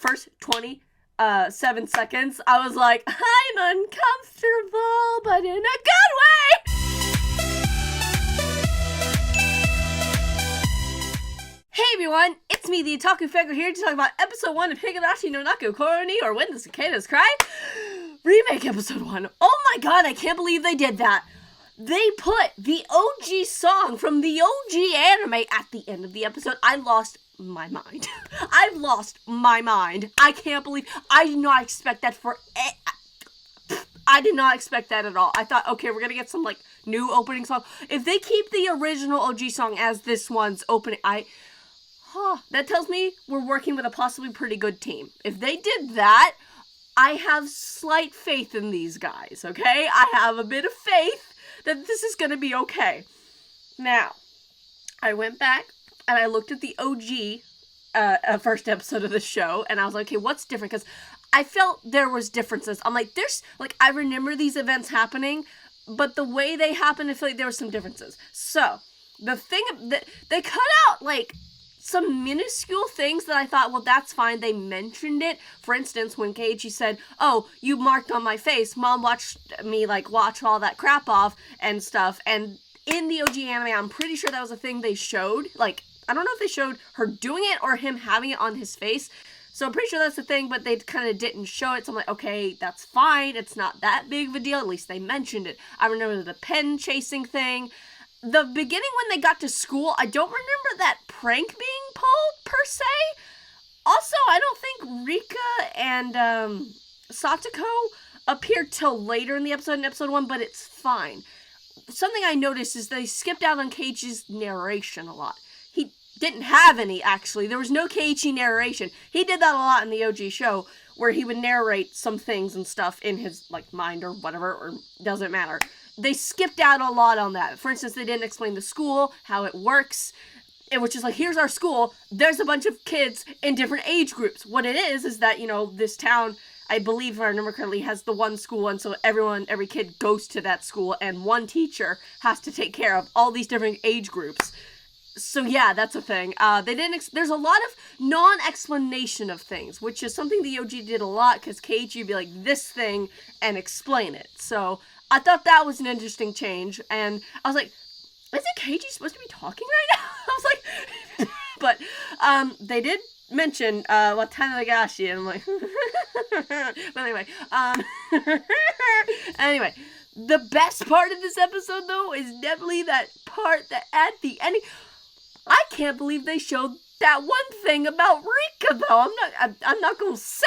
first 27 seconds, I was like, I'm uncomfortable, but in a good way! Hey everyone, it's me, the Otaku Figure, here to talk about episode 1 of Higurashi no Naku Koroni, or When the Cicadas Cry, Remake episode 1. Oh my god, I can't believe they did that. They put the OG song from the OG anime at the end of the episode. I lost my mind. I've lost my mind. I can't believe, I did not expect that I did not expect that at all. I thought, okay, we're gonna get some, like, new opening song. If they keep the original OG song as this one's opening, that tells me we're working with a possibly pretty good team. If they did that, I have slight faith in these guys, okay? I have a bit of faith that this is gonna be okay. Now, I went back and I looked at the OG first episode of the show, and I was like, okay, what's different? Because I felt there was differences. I'm like, I remember these events happening, but the way they happened, I feel like there were some differences. So, the thing that they cut out, like, some minuscule things that I thought, well, that's fine. They mentioned it. For instance, when Keiichi said, oh, you marked on my face. Mom watched me, like, watch all that crap off and stuff. And in the OG anime, I'm pretty sure that was a thing they showed. Like, I don't know if they showed her doing it or him having it on his face. So I'm pretty sure that's the thing, but they kind of didn't show it. So I'm like, okay, that's fine. It's not that big of a deal. At least they mentioned it. I remember the pen chasing thing. The beginning when they got to school, I don't remember that prank being pulled, per se. Also, I don't think Rika and Satoko appeared till later in the episode, in episode 1, but it's fine. Something I noticed is they skipped out on Keiichi's narration a lot. He didn't have any, actually. There was no Keiichi narration. He did that a lot in the OG show, where he would narrate some things and stuff in his, like, mind or whatever, or doesn't matter. They skipped out a lot on that. For instance, they didn't explain the school, how it works. It was just like, here's our school. There's a bunch of kids in different age groups. What it is that, you know, this town, I believe, if I remember correctly, has the one school, and so every kid goes to that school, and one teacher has to take care of all these different age groups. So yeah, that's a thing. There's a lot of non-explanation of things, which is something the OG did a lot, because Keiichi would be like, this thing, and explain it. So I thought that was an interesting change, and I was like, isn't Keiichi supposed to be talking right now? I was like, but, they did mention, Watanabe Nagashi, and I'm like, but anyway, anyway, the best part of this episode, though, is definitely that part that at the ending, I can't believe they showed that one thing about Rika, though. I'm not gonna say,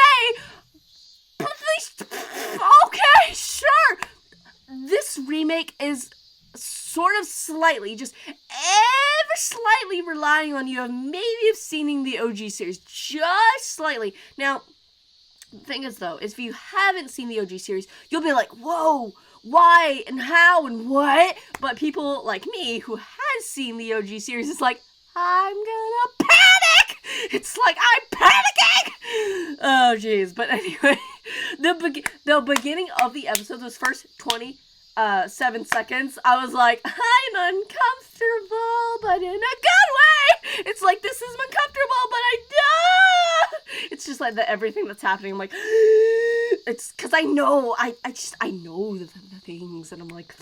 but okay, sure. This remake is sort of slightly, just ever slightly relying on you of maybe have seen the OG series, just slightly. Now, the thing is, though, is if you haven't seen the OG series, you'll be like, whoa, why, and how, and what? But people like me, who has seen the OG series, is like, I'm gonna panic! It's like, I'm panicking! Oh, jeez. But anyway, the beginning of the episode, those first 27 seconds, I was like, I'm uncomfortable, but in a good way! It's like, this is uncomfortable, but it's just like everything that's happening, I'm like, it's because I know, I know the things, and I'm like,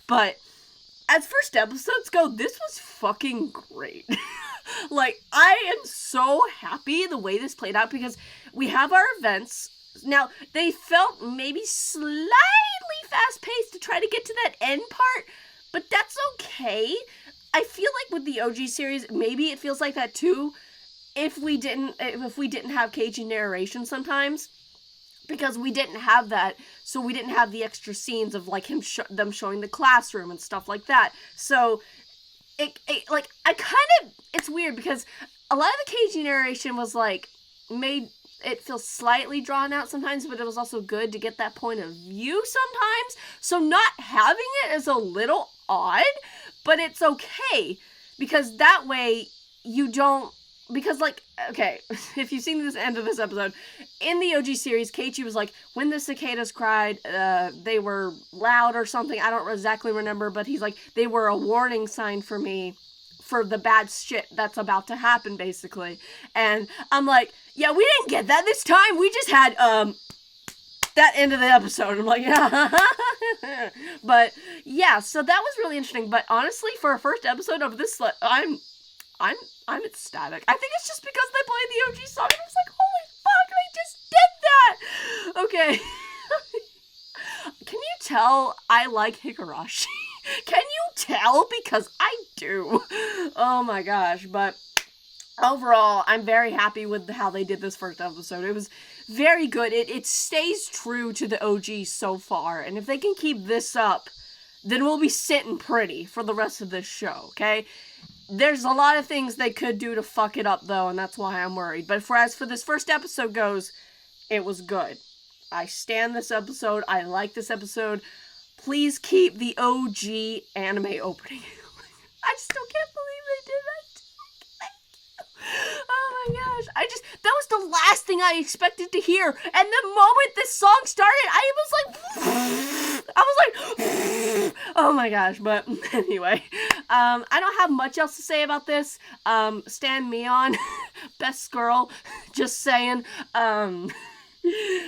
but as first episodes go, this was fucking great. Like, I am so happy the way this played out, because we have our events. Now, they felt maybe slightly fast-paced to try to get to that end part, but that's okay. I feel like with the OG series, maybe it feels like that too, if we didn't have Keiichi narration sometimes, because we didn't have that, so we didn't have the extra scenes of, like, them showing the classroom and stuff like that. So, it's weird, because a lot of the Keiichi narration was, like, made it feel slightly drawn out sometimes, but it was also good to get that point of view sometimes. So not having it is a little odd, but it's okay, because that way you don't, because, like, okay, if you've seen this end of this episode, in the OG series, Keiichi was like, when the cicadas cried, they were loud or something, I don't exactly remember, but he's like, they were a warning sign for me for the bad shit that's about to happen, basically. And I'm like, yeah, we didn't get that this time. We just had, that end of the episode. I'm like, yeah. But, yeah, so that was really interesting. But honestly, for a first episode of this, I'm ecstatic. I think it's just because they played the OG song, and I was like, holy fuck, they just did that! Okay. Can you tell I like Higurashi? Can you tell? Because I do. Oh my gosh, but overall, I'm very happy with how they did this first episode. It was very good. It stays true to the OG so far, and if they can keep this up, then we'll be sitting pretty for the rest of this show, okay? There's a lot of things they could do to fuck it up, though, and that's why I'm worried. But as for this first episode goes, it was good. I stand this episode. I like this episode. Please keep the OG anime opening. I still can't believe they did that. Oh my gosh. That was the last thing I expected to hear. And the moment this song started, I was like, oh my gosh. But anyway, I don't have much else to say about this. Stan Mion, best girl, just saying. Oh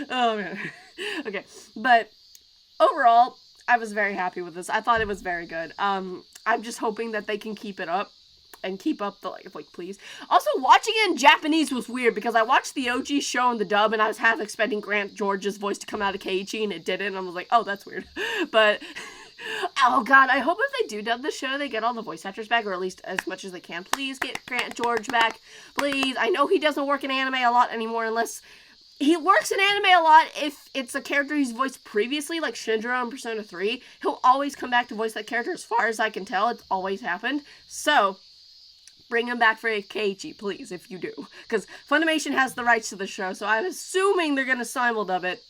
man. Okay, but overall, I was very happy with this. I thought it was very good. I'm just hoping that they can keep it up. And keep up the, like, please. Also, watching it in Japanese was weird, because I watched the OG show in the dub, and I was half expecting Grant George's voice to come out of Keiichi, and it didn't, and I was like, oh, that's weird. But, oh god, I hope if they do dub the show, they get all the voice actors back, or at least as much as they can. Please get Grant George back, please. I know he doesn't work in anime a lot anymore, unless... He works in anime a lot if it's a character he's voiced previously, like Shinjiro in Persona 3. He'll always come back to voice that character, as far as I can tell. It's always happened. So... bring him back for Keiichi, please, if you do. Because Funimation has the rights to the show, so I'm assuming they're going to simuldub it.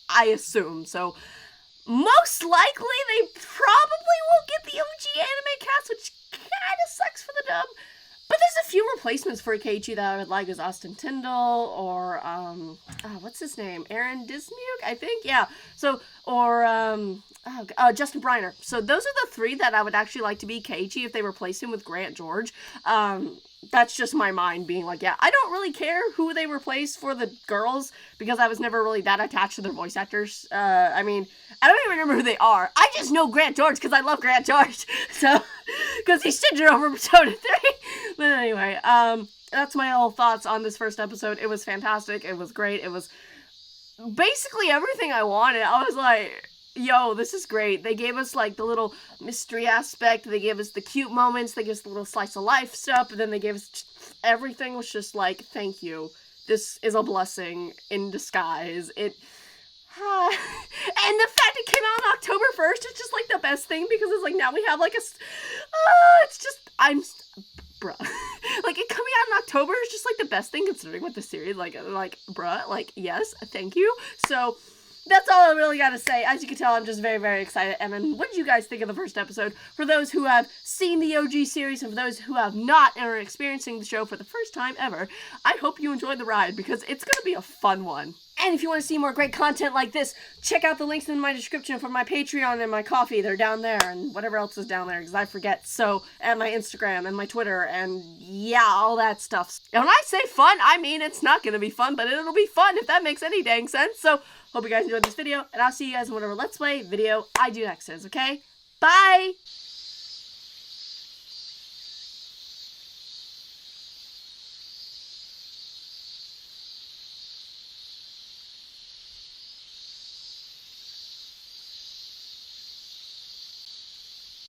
I assume. So, most likely, they probably will get the OG anime cast, which kind of sucks for the dub. But there's a few replacements for Keiichi that I would like, as Austin Tyndall, or, what's his name? Aaron Dismuke, I think? Yeah. So, or, Justin Briner. So those are the three that I would actually like to be Keiichi if they replace him with Grant George. That's just my mind being like, yeah, I don't really care who they replace for the girls, because I was never really that attached to their voice actors. I mean, I don't even remember who they are. I just know Grant George because I love Grant George. So, because he's Shinjiro from Persona 3. But anyway, that's my whole thoughts on this first episode. It was fantastic. It was great. It was basically everything I wanted. I was like... yo, this is great. They gave us, like, the little mystery aspect. They gave us the cute moments. They gave us the little slice of life stuff. And then they gave us... everything was just like, thank you. This is a blessing in disguise. And the fact it came out on October 1st is just, like, the best thing. Because it's like, now we have, like, it's just... bruh. Like, it coming out in October is just, like, the best thing considering what the series... Like, bruh. Like, yes, thank you. So... that's all I really gotta say. As you can tell, I'm just very, very excited. And then, what did you guys think of the first episode? For those who have seen the OG series, and for those who have not and are experiencing the show for the first time ever, I hope you enjoyed the ride, because it's gonna be a fun one. And if you want to see more great content like this, check out the links in my description for my Patreon and my coffee. They're down there, and whatever else is down there, because I forget. So, and my Instagram, and my Twitter, and yeah, all that stuff. And when I say fun, I mean it's not gonna be fun, but it'll be fun if that makes any dang sense. So, hope you guys enjoyed this video, and I'll see you guys in whatever Let's Play video I do next is, okay? Bye!